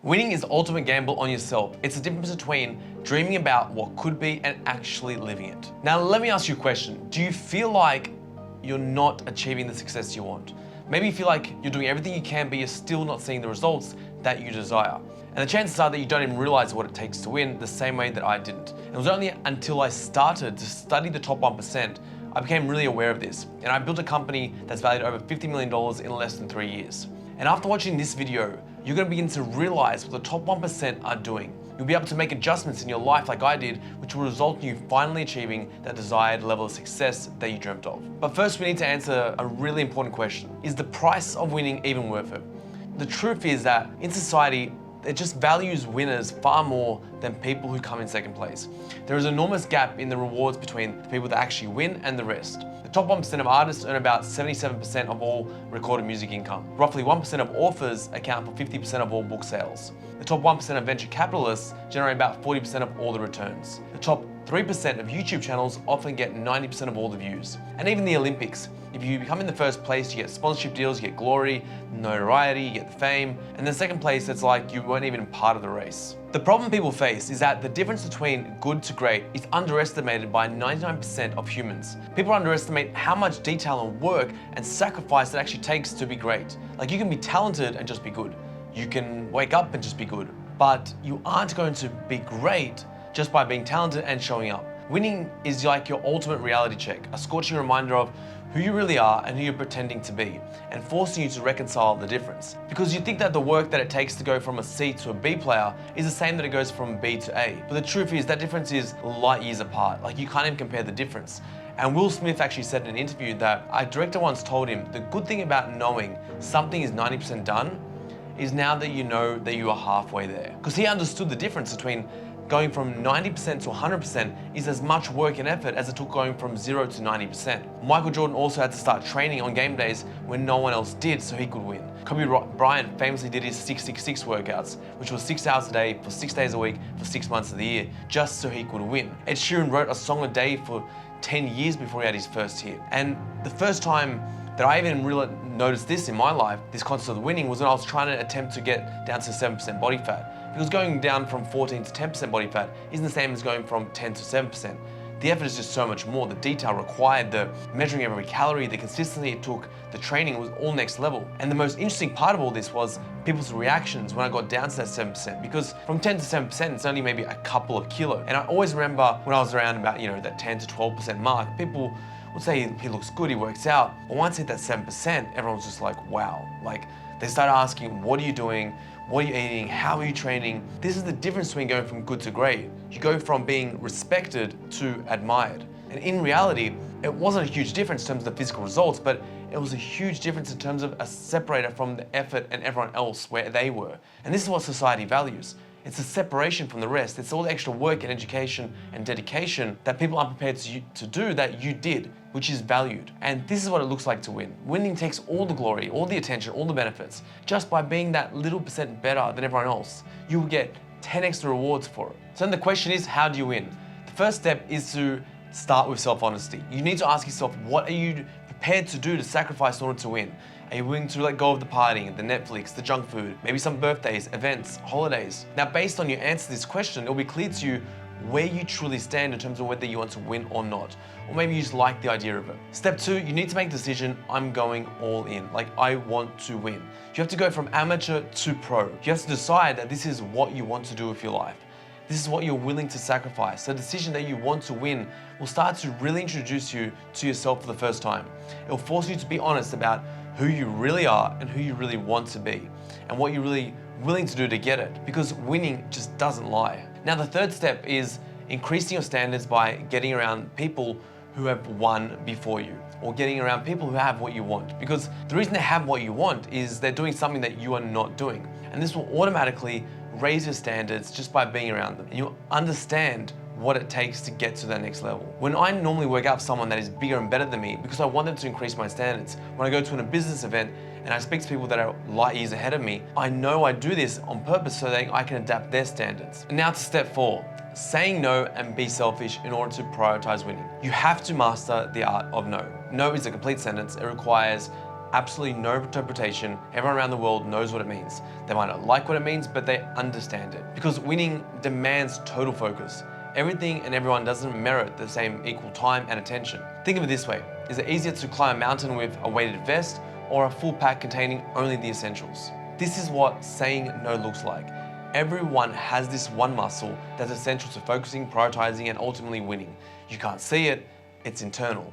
Winning is the ultimate gamble on yourself. It's the difference between dreaming about what could be and actually living it. Now, let me ask you a question. Do you feel like you're not achieving the success you want? Maybe you feel like you're doing everything you can, but you're still not seeing the results that you desire. And the chances are that you don't even realize what it takes to win the same way that I didn't. It was only until I started to study the top 1% I became really aware of this. And I built a company that's valued over $50 million in less than 3 years. And after watching this video, you're gonna begin to realize what the top 1% are doing. You'll be able to make adjustments in your life like I did, which will result in you finally achieving that desired level of success that you dreamt of. But first, we need to answer a really important question. Is the price of winning even worth it? The truth is that in society, it just values winners far more than people who come in second place. There is an enormous gap in the rewards between the people that actually win and the rest. The top 1% of artists earn about 77% of all recorded music income. Roughly 1% of authors account for 50% of all book sales. The top 1% of venture capitalists generate about 40% of all the returns. The top 3% of YouTube channels often get 90% of all the views. And even the Olympics, if you become in the first place, you get sponsorship deals, you get glory, notoriety, you get the fame. And then second place, it's like you weren't even part of the race. The problem people face is that the difference between good to great is underestimated by 99% of humans. People underestimate how much detail and work and sacrifice it actually takes to be great. Like, you can be talented and just be good. You can wake up and just be good. But you aren't going to be great just by being talented and showing up. Winning is like your ultimate reality check, a scorching reminder of who you really are and who you're pretending to be, and forcing you to reconcile the difference. Because you think that the work that it takes to go from a C to a B player is the same that it goes from B to A. But the truth is that difference is light years apart. Like, you can't even compare the difference. And Will Smith actually said in an interview that a director once told him, the good thing about knowing something is 90% done is now that you know that you are halfway there. Because he understood the difference between going from 90% to 100% is as much work and effort as it took going from 0 to 90%. Michael Jordan also had to start training on game days when no one else did so he could win. Kobe Bryant famously did his 666 workouts, which was 6 hours a day for 6 days a week for 6 months of the year, just so he could win. Ed Sheeran wrote a song a day for 10 years before he had his first hit. And the first time that I even really noticed this in my life, this concept of winning, was when I was trying to attempt to get down to 7% body fat. Because going down from 14 to 10% body fat isn't the same as going from 10 to 7%. The effort is just so much more. The detail required, the measuring every calorie, the consistency it took, the training was all next level. And the most interesting part of all this was people's reactions when I got down to that 7%. Because from 10 to 7%, it's only maybe a couple of kilos. And I always remember when I was around about, that 10 to 12% mark, people would say he looks good, he works out. But once he hit that 7%, everyone's just like, wow. Like, they started asking, what are you doing? What are you eating? How are you training? This is the difference between going from good to great. You go from being respected to admired. And in reality, it wasn't a huge difference in terms of the physical results, but it was a huge difference in terms of a separator from the effort and everyone else where they were. And this is what society values. It's a separation from the rest. It's all the extra work and education and dedication that people aren't prepared to do that you did, which is valued. And this is what it looks like to win. Winning takes all the glory, all the attention, all the benefits. Just by being that little percent better than everyone else, you will get 10 extra rewards for it. So then the question is, how do you win? The first step is to start with self-honesty. You need to ask yourself, what are you prepared to do to sacrifice in order to win? Are you willing to let go of the partying, the Netflix, the junk food, maybe some birthdays, events, holidays? Now, based on your answer to this question, it'll be clear to you where you truly stand in terms of whether you want to win or not. Or maybe you just like the idea of it. Step 2, you need to make a decision, I'm going all in. Like, I want to win. You have to go from amateur to pro. You have to decide that this is what you want to do with your life. This is what you're willing to sacrifice. The decision that you want to win will start to really introduce you to yourself for the first time. It will force you to be honest about who you really are and who you really want to be and what you're really willing to do to get it, because winning just doesn't lie. Now, the third step is increasing your standards by getting around people who have won before you, or getting around people who have what you want. Because the reason they have what you want is they're doing something that you are not doing. And this will automatically raise your standards just by being around them. And you'll understand what it takes to get to that next level. When I normally work out with someone that is bigger and better than me because I want them to increase my standards, when I go to a business event and I speak to people that are light years ahead of me, I know I do this on purpose so that I can adapt their standards. And now to step 4, saying no and be selfish in order to prioritize winning. You have to master the art of no. No is a complete sentence. It requires absolutely no interpretation. Everyone around the world knows what it means. They might not like what it means, but they understand it. Because winning demands total focus. Everything and everyone doesn't merit the same equal time and attention. Think of it this way. Is it easier to climb a mountain with a weighted vest or a full pack containing only the essentials? This is what saying no looks like. Everyone has this one muscle that's essential to focusing, prioritizing, and ultimately winning. You can't see it, it's internal.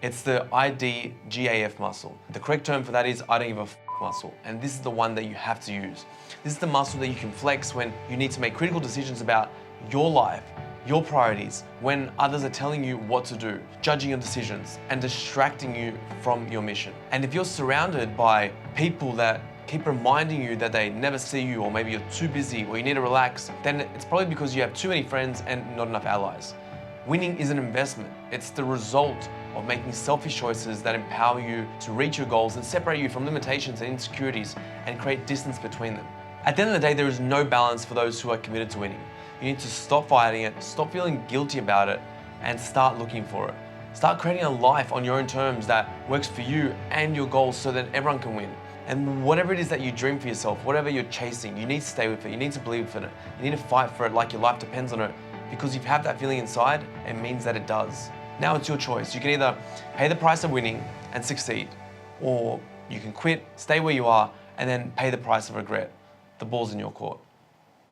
It's the IDGAF muscle. The correct term for that is I don't give a f muscle. And this is the one that you have to use. This is the muscle that you can flex when you need to make critical decisions about your life, your priorities, when others are telling you what to do, judging your decisions, and distracting you from your mission. And if you're surrounded by people that keep reminding you that they never see you, or maybe you're too busy, or you need to relax, then it's probably because you have too many friends and not enough allies. Winning is an investment. It's the result of making selfish choices that empower you to reach your goals and separate you from limitations and insecurities and create distance between them. At the end of the day, there is no balance for those who are committed to winning. You need to stop fighting it, stop feeling guilty about it, and start looking for it. Start creating a life on your own terms that works for you and your goals so that everyone can win. And whatever it is that you dream for yourself, whatever you're chasing, you need to stay with it. You need to believe in it. You need to fight for it like your life depends on it. Because if you have that feeling inside, it means that it does. Now it's your choice. You can either pay the price of winning and succeed, or you can quit, stay where you are, and then pay the price of regret. The ball's in your court.